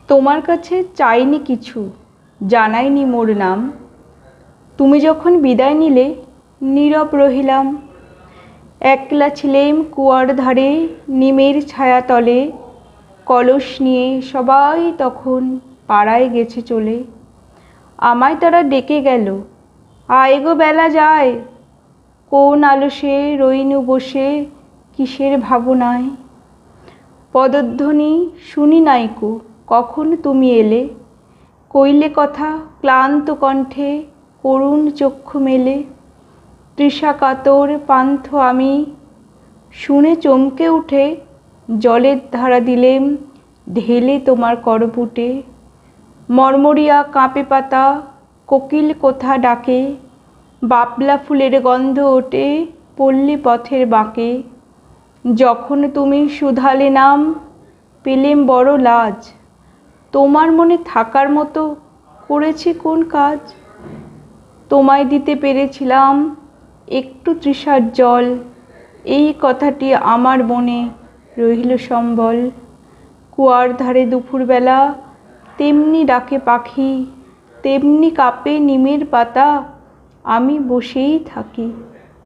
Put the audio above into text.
তোমার কাছে চাইনি কিছু, জানাইনি মোর নাম। তুমি যখন বিদায় নিলে নীরব রহিলাম। একলা ছিলেম কুয়ার ধারে নিমের ছায়াতলে। কলস নিয়ে সবাই তখন পাড়ায় গেছে চলে। আমায় তারা ডেকে গেল, আয় গো বেলা যায়। কোন আলসে রইনু বসে কিসের ভাবনায়। পদধ্বনি শুনি নাইকো, কখন তুমি এলে। কইলে কথা ক্লান্ত কণ্ঠে, করুণ চক্ষু মেলে। তৃষাকাতর পান্থ আমি, শুনে চমকে উঠে জলের ধারা দিলেম ঢেলে তোমার করপুটে। মরমরিয়া কাঁপে পাতা, কোকিল কোথা ডাকে। বাবলা ফুলের গন্ধ ওঠে পল্লী পথের বাঁকে। যখন তুমি শুধালে নাম, পেলেম বড় লাজ। তোমার মনে থাকার মতো করেছি কোন কাজ। তোমায় দিতে পেরেছিলাম একটু তৃষার জল। এই কথাটি আমার মনে রইল সম্বল। কুয়ার ধারে দুপুরবেলা তেমনি ডাকে পাখি, তেমনি কাঁপে নিমের পাতা। আমি বসেই থাকি।